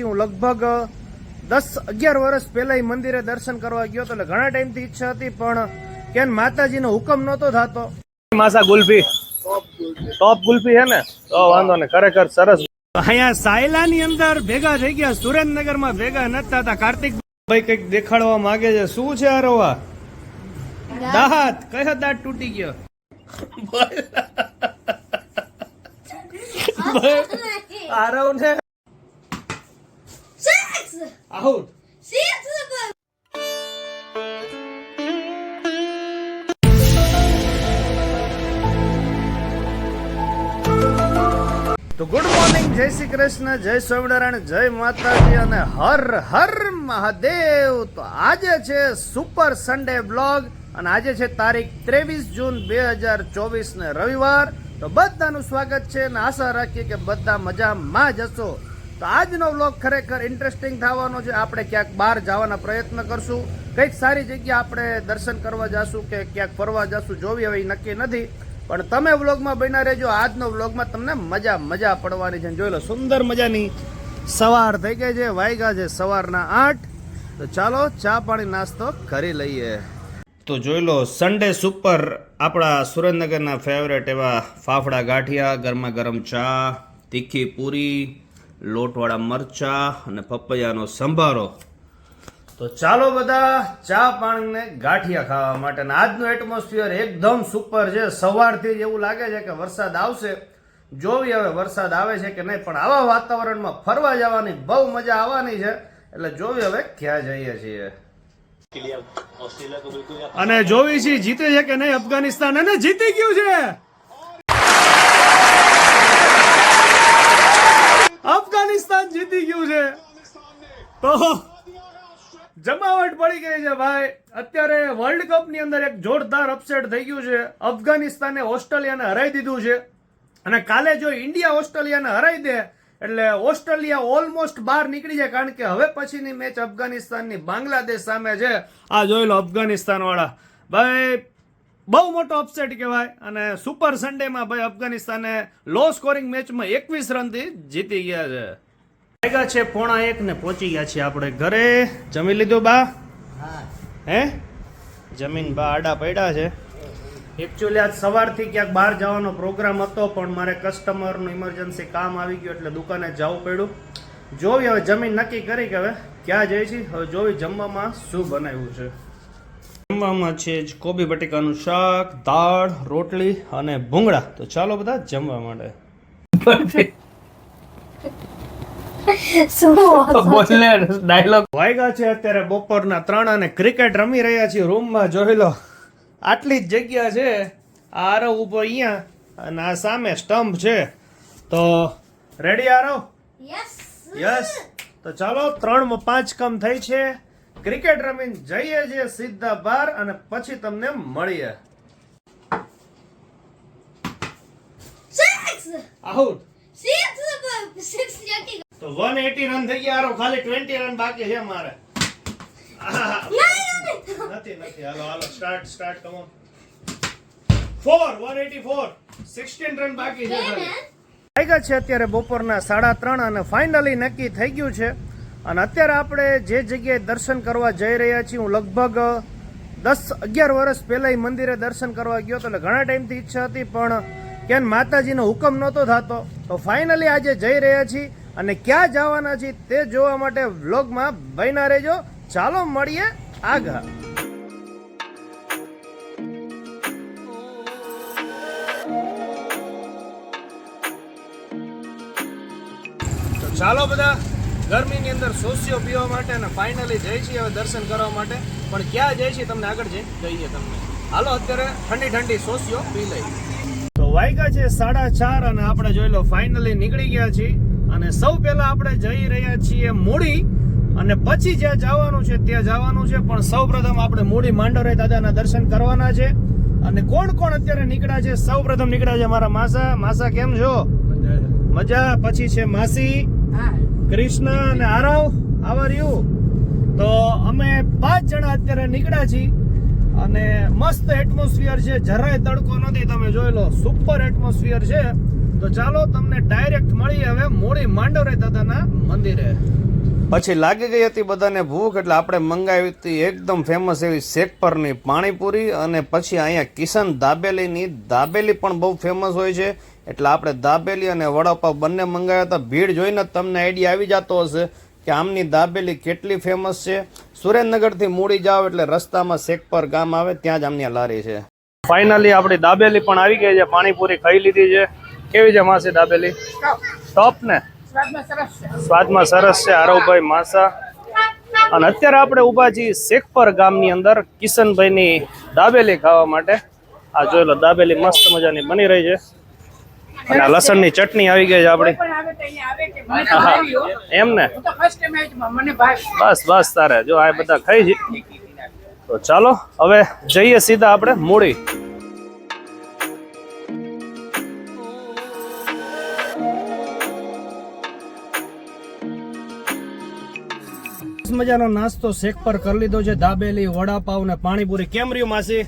હું લગભગ 10-11 વર્ષ પહેલા એ મંદિરે દર્શન કરવા ગયો હતો, એટલે ઘણા ટાઈમથી ઈચ્છા હતી, પણ કેમ માતાજીનો હુકમ નહોતો થતો. માસા ગુલ્ફી ટોપ ગુલ્ફી છે ને, તો વાંધો ને, ખરેખર સરસ. અહીંયા સાયલાની અંદર ભેગા થઈ ગયા, સુરેન્દ્રનગરમાં ભેગા નથી થતા. કાર્તિક ભાઈ કઈક દેખાડવા માંગે છે. શું છે આરવા? દાંત કયો દાંત તૂટી ગયો? આરવ ને આઉટ. તો ગુડ મોર્નિંગ, જય શ્રી કૃષ્ણ, જય સ્વામિનારાયણ, જય માતાજી અને હર હર મહાદેવ. તો આજે છે સુપર સન્ડે બ્લોગ અને આજે છે તારીખ 23 જૂન 2024 ને રવિવાર. તો બધાનું સ્વાગત છે અને આશા રાખીએ કે બધા મજામાં જ હશો. તો આજનો વ્લોગ ખરેખર ઇન્ટરેસ્ટિંગ થવાનો છે. આપણે ક્યાંક બહાર જવાના પ્રયત્ન કરશું, કંઈક સારી જગ્યા આપણે દર્શન કરવા જશું કે ક્યાંક ફરવા જશું, જોવી હવે નક્કી નથી, પણ તમે વ્લોગમાં બન્યા રહેજો. આજનો વ્લોગમાં તમને મજા પડવાની છે. જોઈ લો, સુંદર મજાની સવાર થઈ ગઈ છે, વાગ્યા છે સવારના 8. તો ચાલો ચા પાણી નાસ્તો કરી લઈએ. તો જોઈ લો, સન્ડે સુપર આપણા સુરેન્દ્રનગરના ફેવરેટ એવા ફાફડા ગાંઠિયા, ગરમા ગરમ ચા, તીખી પૂરી, લોટવાળા મરચા અને પપૈયાનો સંભારો. તો ચાલો બધા ચા પાણી ને ગાંઠિયા ખાવા માટે. આજનું એટમોસ્ફિયર એકદમ સુપર છે. સવારથી જ એવું લાગે છે કે વરસાદ આવશે. જોવી હવે વરસાદ આવે છે કે નહીં, પણ આવા વાતાવરણમાં ફરવા જવાની બહુ મજા આવવાની છે. એટલે જોવી હવે ક્યાં જઈએ છીએ અને જોવી છે જીતે છે કે નહીં અફઘાનિસ્તાન. અને જીતી ગયું છે અફઘાનિસ્તાન, જીતી ગયું છે. તો જમાવટ પડી ગઈ છે ભાઈ. અત્યારે વર્લ્ડ કપ ની અંદર એક જોરદાર અપસેટ થઈ ગયું છે. અફઘાનિસ્તાને ઓસ્ટ્રેલિયાને હરાઈ દીધું છે અને કાલે જો ઇન્ડિયા ઓસ્ટ્રેલિયાને હરાઈ દે એટલે ઓસ્ટ્રેલિયા ઓલમોસ્ટ બહાર નીકળી જાય, કારણ કે હવે પછીની મેચ અફઘાનિસ્તાનની બાંગ્લાદેશ સામે છે. આ જોઈ લો, અફઘાનિસ્તાન વાળા ભાઈ બહુ મોટો અપસેટ કહેવાય. અને સુપર સન્ડેમાં ભાઈ અફઘાનિસ્તાને લો સ્કોરિંગ મેચમાં 21 રનથી જીતી ગયા છે. વાગ્યા છે 1:30 ને પહોંચી ગયા છીએ આપણે ઘરે. જમી લીધું બા? હે જમીન બા આડા પડ્યા છે. એકચ્યુઅલી આજ સવારથી ક્યાંક બહાર જવાનો પ્રોગ્રામ હતો, પણ મારે કસ્ટમરનું ઇમરજન્સી કામ આવી ગયું એટલે દુકાને જવું પડ્યું. જોવી હવે જમીન નક્કી કરી કે હવે ક્યાં જઈએ છીએ. હવે જોવી જમવામાં શું બનાવ્યું છે. જમવામાં છે કોબી બટેકાનું શાક, દાળ, રોટલી અને ભૂંગળા. તો ચાલો બધા જમવા માટે. વાગ્યા છે અત્યારે બપોરના 3 અને ક્રિકેટ રમી રહ્યા છીએ રૂમમાં. જોઈ લો, આટલી જ જગ્યા છે. આ આરવ ઉભો અહીંયા અને આ સામે સ્ટમ્પ છે. તો રેડી આરવ? યસ. તો ચાલો 3-5 કમ થઈ છે. ક્રિકેટ રમીને જઈએ છીએ સીધા બહાર અને પછી તમને મળીએ. આઉટ. તો 180 રન થઈ ગયા. આરવ ખાલી 20 રન બાકી છે મારે. નથી હાલો સ્ટાર્ટ કમ ઓન. 184 16 રન બાકી છે. વાગ્યા છે અત્યારે બપોરના 3:30 અને ફાઇનલી નક્કી થઈ ગયું છે. અને અત્યારે આપણે જે જગ્યાએ દર્શન કરવા જઈ રહ્યા છીએ, હું લગભગ 10-11 વર્ષ પહેલા એ મંદિરે દર્શન કરવા ગયો હતો, એટલે ઘણા ટાઈમથી ઈચ્છા હતી, પણ કેમ માતાજીનો હુકમ નહોતો થતો. તો ફાઇનલી આજે જઈ રહ્યા છીએ અને ક્યાં જવાના છીએ તે જોવા માટે વ્લોગમાં બન્યા રહેજો. ચાલો મળીએ આગળ. તો ચાલો બધા ગરમીની અંદર સોસિયો પીવા માટે અને ફાઇનલી જઈએ છીએ હવે દર્શન કરવા માટે. પણ ક્યાં જઈએ છીએ તમને આગળ જઈએ તમને. હાલો અત્યારે ઠંડી સોસિયો પી લઈએ. તો વાગ્યા છે 4:30 અને આપણે જોઈ લો ફાઇનલી નીકળી ગયા છીએ. અને સૌ પહેલા આપણે જઈ રહ્યા છીએ મૂડી અને પછી જ્યાં જવાનું છે ત્યાં જવાનું છે. પણ સૌ પ્રથમ આપણે મૂડી માંડોરે દાદાના દર્શન કરવાના છે. અને કોણ અત્યારે નીકળ્યા છે? સૌ પ્રથમ નીકળ્યા છે મારા માસા. કેમ છો? મજા. પછી છે માસી, કૃષ્ણ અને આરવ. How are you? તો અમે 5 જણા અત્યારે નીકળ્યા છીએ અને મસ્ત એટમોસ્ફિયર છે, જરાય તડકો નથી. તમે જોઈ લો, સુપર એટમોસ્ફિયર છે. તો ચાલો તમને ડાયરેક્ટ મળી હવે મોડી માંડવરાય દાદાના મંદિરે. પછી લાગી ગઈ હતી બધાને ભૂખ એટલે આપણે મંગાવી હતી એકદમ ફેમસ એવી શેકપરની પાણીપુરી અને પછી અહીંયા કિશન દાબેલીની દાબેલી પણ બહુ ફેમસ હોય છે એટલે આપણે દાબેલી અને વડાપાવ બંને મંગાવ્યા હતા. ભીડ જોઈને તમને આઈડિયા આવી જતો હશે કે આમની દાબેલી કેટલી ફેમસ છે. સુરેન્દ્રનગરથી મૂડી જાઓ એટલે રસ્તામાં શેકપર ગામ આવે ત્યાં જ આમની લારી છે. ફાઇનલી આપણી દાબેલી પણ આવી ગઈ છે. પાણીપુરી ખાઈ લીધી છે. કેવી છે માસી દાબેલી? ટોપ ને સ્વાદમાં સરસ છે. આરવભાઈ માસા. અને અત્યારે આપણે ઊભા છીએ શેખપર ગામની અંદર કિશનભાઈની દાબેલી ખાવા માટે. આ જોઈ લો દાબેલી મસ્ત મજાની બની રહી છે અને લસણની ચટણી આવી ગઈ છે આપણી. એમ ને બસ બસ તારે જો આ બધા ખાઈ છે. તો ચાલો હવે જઈએ સીધા આપણે મૂડી. મજાનો નાસ્તો શેક પર કરી લીધો છે. દાબેલી વડાપાવ ને પાણીપુરી. કેમ રહ્યું માસી?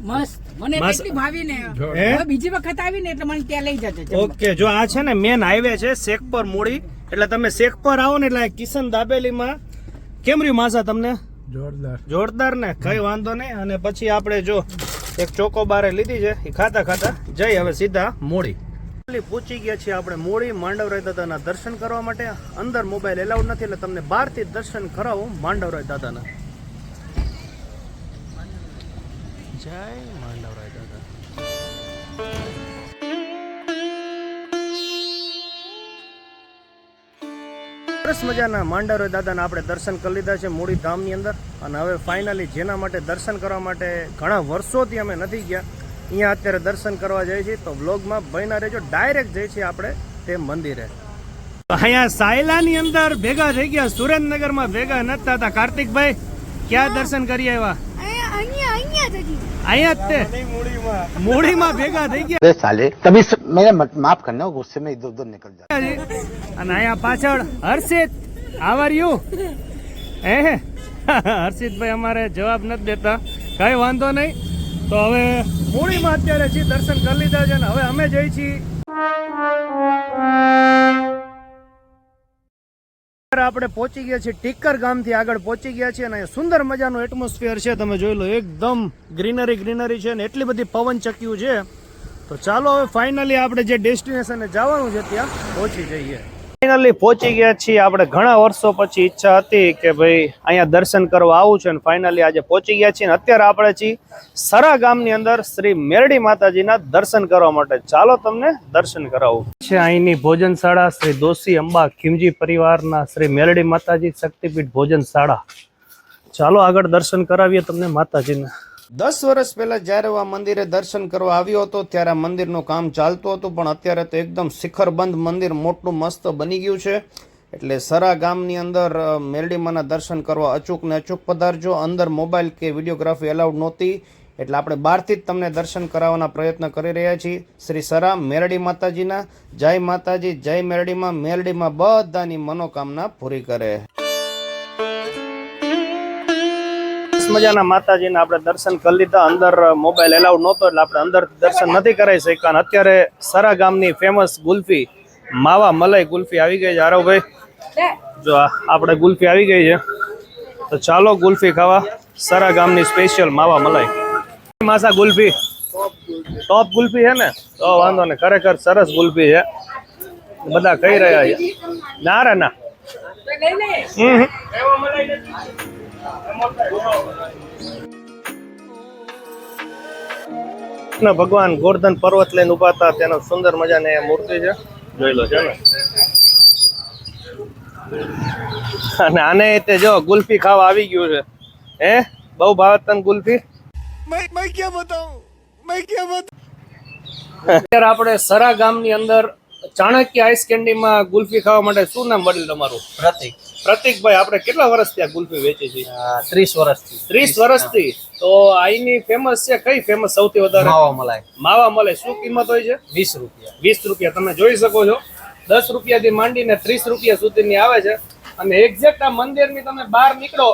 મસ્ત. મને એટલી ભાવી ને હવે બીજી વખત આવી ને એટલે મને ત્યાં લઈ જજો. ઓકે જો આ છે ને મેન હાઈવે છે શેખપર મૂડી એટલે તમે શેખપર આવો ને એટલે કિશન દાબેલીમાં. કેમ રહ્યું માસા તમને? જોરદાર ને કઈ વાંધો નહીં. અને પછી આપણે જો એક ચોકોબારે લીધી છે એ ખાતા ખાતા જઈ હવે સીધા મૂડી. પૂછી ગયા છીએ આપણે મૂડી માંડવરાય દાદાના દર્શન કરવા માટે. અંદર મોબાઈલ એલાઉડ નથી એટલે તમને બહારથી દર્શન કરાવું માંડવરાય દાદાના. જય માંડવરાય દાદા. સરસ મજાના માંડવરાય દાદાના આપણે દર્શન કરી લીધા છે મૂડી ધામની અંદર. અને હવે ફાઇનલી જેના માટે દર્શન કરવા માટે ઘણા વર્ષોથી અમે નથી ગયા અહીંયા અત્યારે દર્શન કરવા જઈએ છીએ તો વ્લોગમાં બન્યા રહેજો. ડાયરેક્ટ જઈએ છીએ આપણે તે મંદિરે. અહીંયા સાયલાની અંદર ભેગા થઈ ગયા. સુરેન્દ્રનગરમાં ભેગા નતા હતા. કાર્તિકભાઈ ક્યાં દર્શન કરી આવ્યા? અહીંયા જ તે મૂડીમાં ભેગા થઈ ગયા. साले तभी मेरा माफ करना गुस्से में इधर उधर निकल जाता. અને અહીંયા પાછળ હર્ષિત હાવ આર યુ? હર્ષિતભાઈ અમારે જવાબ નથી દેતા. કઈ વાંધો નહીં. તો હવે મૂડીમાં અત્યારે છીએ દર્શન કરી લીધા છે ને હવે અમે જઈ છીએ આપણે પહોંચી ગયા છીએ ટીકર ગામથી આગળ પહોંચી ગયા છીએ અને સુંદર મજાનું એટમોસ્ફિયર છે. તમે જોઈ લો એકદમ ગ્રીનરી છે ને એટલી બધી પવન ચક્યું છે. તો ચાલો હવે ફાઇનલી આપણે જે ડેસ્ટિનેશને જવાનું છે ત્યાં પહોંચી જઈએ. ફાઇનલી પહોંચી ગયા છીએ આપણે. ઘણા વર્ષો પછી ઈચ્છા હતી કે ભાઈ અહીંયા દર્શન કરવા આવું છે અને ફાઇનલી આજે પહોંચી ગયા છીએ. અત્યારે આપણે છીએ સરા ગામની અંદર શ્રી મેરડી માતાજીના દર્શન કરવા માટે. ચાલો તમને દર્શન કરાવું છે. અહીંની ભોજનશાળા શ્રી દોશી અંબા ખીમજી પરિવારના શ્રી મેરડી માતાજી શક્તિપીઠ ભોજનશાળા. ચાલો આગળ દર્શન કરાવીએ તમને માતાજીના. 10 વર્ષ પહેલા જ્યારે આ મંદિરે દર્શન કરવા આવ્યો હતો ત્યારે આ મંદિરનું કામ ચાલતું હતું પણ અત્યારે તો એકદમ શિખરબંધ મંદિર મોટું મસ્ત બની ગયું છે. એટલે સરા ગામની અંદર મેરડીમાના દર્શન કરવા અચૂક ને અચૂક પધારજો. અંદર મોબાઈલ કે વિડીયોગ્રાફી એલાઉડ નહોતી એટલે આપણે બહારથી જ તમને દર્શન કરાવવાના પ્રયત્ન કરી રહ્યા છીએ. શ્રી સરા મેરડી માતાજીના. જય માતાજી, જય મેરડીમાં. મેરડીમાં બધાની મનોકામના પૂરી કરે. મજાના માતાજીના આપણે દર્શન કરી લીધા. અંદર મોબાઈલ એલાઉડ નહોતો એટલે આપણે અંદર દર્શન નથી કરાવી શક્યા. અત્યારે સરા ગામની ફેમસ ગુલ્ફી માવા મલાઈ ગુલ્ફી આવી ગઈ છે. આરવભાઈ જો આપણે ગુલ્ફી આવી ગઈ છે તો ચાલો ગુલ્ફી ખાવા. સરા ગામની સ્પેશિયલ માવા મલાઈ. માસા ગુલ્ફી ટોપ ગુલ્ફી છે ને? તો વાંધો ને ખરેખર સરસ ગુલ્ફી છે. બધા કહી રહ્યા છે. ના રે ના ભગવાન ગોર્ધન પર્વત લઈને ઉભા હતા તેનો સુંદર મજાની મૂર્તિ છે. જોઈ લો છે ને. અને આને તે જો ગુલ્ફી ખાવા આવી ગયું છે. હે બહુ ભાવત તને ગુલ્ફી? મેં ક્યાં બતાવું. અત્યારે આપણે સરા ગામની અંદર ચાણક્ય આઈસ કેન્ડીમાં ગુલ્ફી ખાવા માટે શું નામ મળ્યું તમારું? પ્રતિક. પ્રતિકભાઈ આપણે કેટલા વર્ષથી આ ગુલ્ફી વેચી છે? 30 વર્ષથી. 30 વર્ષથી. તો આઈની ફેમસ છે કઈ ફેમસ સૌથી વધારે? માવા મલાઈ. માવા મલાઈ. શું કિંમત હોય છે? 20 રૂપિયા. 20 રૂપિયા. તમે જોઈ શકો છો 10 રૂપિયાથી માંડીને 30 રૂપિયા સુધીની આવે છે. અને એક્ઝેક્ટ આ મંદિરની તમે બહાર નીકળો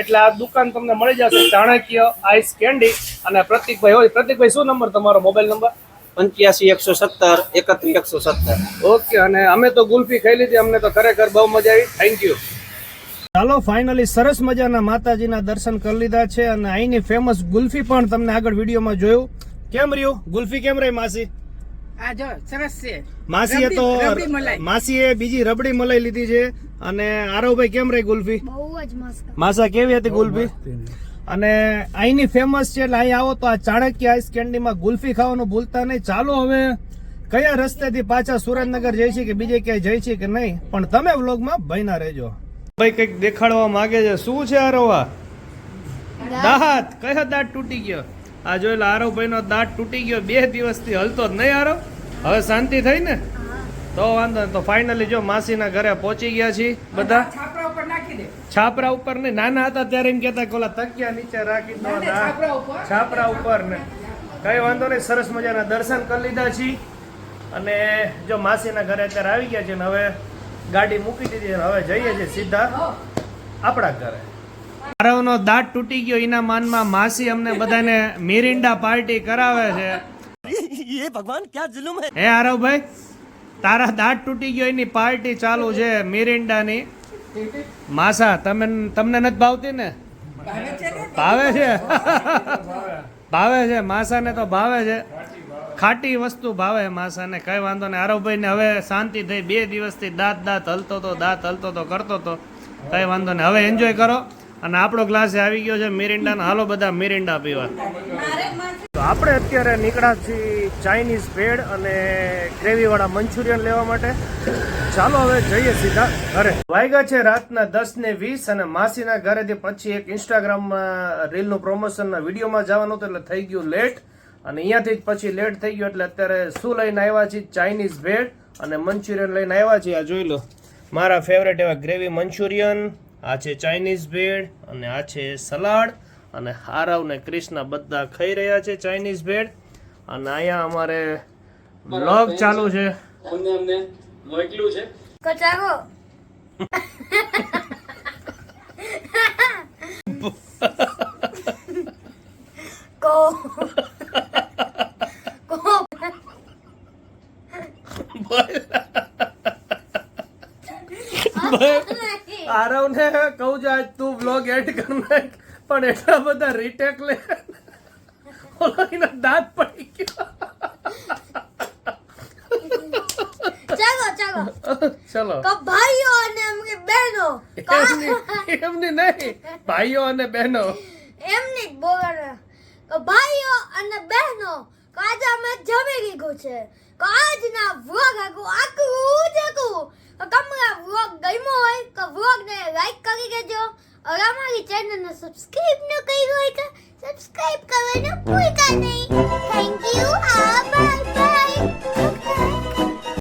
એટલે આ દુકાન તમને મળી જશે ચાણક્ય આઈસ કેન્ડી. અને પ્રતિકભાઈ હોય. પ્રતિકભાઈ શું નંબર તમારો? Mobile number 85 117 31 117. ઓકે, અને અમે તો ગુલ્ફી ખાઈ લીધી, અમને તો ખરેખર બહુ મજા આવી. Thank you. ચાલો, ફાઇનલી સરસ મજાના માતાજીના દર્શન કરી લીધા છે અને અહીંની ફેમસ ગુલ્ફી પણ તમને આગળ વિડીયોમાં જોયું. કેમ રહ્યું ગુલ્ફી? કેમ રહી માસી? આ જો સરસ છે. માસીએ તો રબડી મલાઈ. માસીએ બીજી રબડી મલાઈ લીધી છે. અને આરવભાઈ કેમ રહી ગુલ્ફી? બહુ જ મસ્ત. માસા કેવી હતી ગુલ્ફી? અને અહીંની ફેમસ છે એટલે અહીં આવો તો આ ચાણક્ય આઈસ કેન્ડીમાં ગુલ્ફી ખાવાનું ભૂલતા નહીં. ચાલો હવે કયા રસ્તેથી પાછા સુરેન્દ્રનગર જઈ છે કે બીજે ક્યાંય જઈ છે કે નહીં, પણ તમે વ્લોગમાં બન્યા રહેજો. ભાઈ કંઈક દેખાડવા માંગે છે. શું છે આરવા? દાંત. કયો દાંત તૂટી ગયો? આ જોઈ લો, આરવભાઈ નો દાંત તૂટી ગયો. 2 દિવસથી હલતો જ નહીં. આરવ હવે શાંતિ થઈ ને? તો વાંધો નહીં. તો ફાઇનલી જો માસીના ઘરે પહોંચી ગયા છીએ બધા. છાપરા ઉપર નાખી દે. છાપરા ઉપર ને નાના હતા ત્યારે એમ કેતા કે ઓલા તકિયા નીચે રાખી દો. ના, છાપરા ઉપર. છાપરા ઉપર ને કઈ વાંધો નહીં. સરસ મજાના દર્શન કરી લીધા છીએ અને જો માસીના ઘરે અત્યારે આવી ગયા છે ને હવે ગાડી મૂકી દીધી છે. હવે જઈએ છીએ સીધા આપણા ઘરે. આરવનો દાંત તૂટી ગયો એના માનમાં માસી અમને બધાને મિરિન્ડા પાર્ટી કરાવે છે. ये भगवान क्या जुलुम है? હે આરવભાઈ, તારા દાંત તૂટી ગયો એની પાર્ટી ચાલુ છે મિરિન્ડાની. માસા તમને નથી ભાવતી ને? ભાવે છે. ભાવે છે માસાને, તો ભાવે છે. ખાટી વસ્તુ ભાવે માસાને. કઈ વાંધો નહીં. આરવભાઈ ને હવે શાંતિ થઈ. 2 દિવસથી દાંત હલતો તો કરતો તો. કઈ વાંધો નહીં. હવે એન્જોય કરો. અને આપણો ગ્લાસ આવી ગયો છે મિરિન્ડાનો. હાલો બધા મિરિન્ડા પીવા. તો આપણે અત્યારે નીકળ્યા છીએ ચાઇનીઝ ભેળ અને ગ્રેવીવાળા મંચુરિયન લેવા માટે. ચાલો હવે જઈએ સીધા ઘરે. વાગ્યા છે રાતના 10:20 અને માસીના ઘરેથી પછી એક ઇન્સ્ટાગ્રામમાં રીલનું પ્રમોશનના વિડીયોમાં જવાનું હતું એટલે થઈ ગયું લેટ. અને અહીંયાથી જ પછી લેટ થઈ ગયું એટલે અત્યારે શું લઈને આવ્યા છીએ? ચાઇનીઝ ભેળ અને મંચુરિયન લઈને આવ્યા છીએ. આ જોઈ લો, મારા ફેવરેટ એવા ગ્રેવી મંચુરિયન, આ છે ચાઇનીઝ ભેળ અને આ છે સલાડ. અને હારવ ને કૃષ્ણ બધા ખાઈ રહ્યા છે ચાઇનીઝ ભેળ. અને અહીંયા અમારે બ્લોગ ચાલુ છે. અમને મોકલ્યું છે. કચારો. કો. કો. આરવ ને કહું છું આજ તું બ્લોગ એડ કર નાખ, પણ એટલા બધા રીટેક લે. ઓલા એના દાંત પડી ગયો. ચાલો ચલો. તો ભાઈઓ અને એમની બહેનો એમની નહીં, ભાઈઓ અને બહેનો. એમની જ બોલે. તો ભાઈઓ અને બહેનો, આજે અમે જમી લીધું છે. તો આજના વ્લોગ આખું તમને વ્લોગ ગમ્યો હોય તો વ્લોગને લાઈક કરી દેજો. અને અમારી ચેનલને સબસ્ક્રાઇબ ન કરી હોય તો સબસ્ક્રાઇબ કરવાનું ભૂલતા નહીં.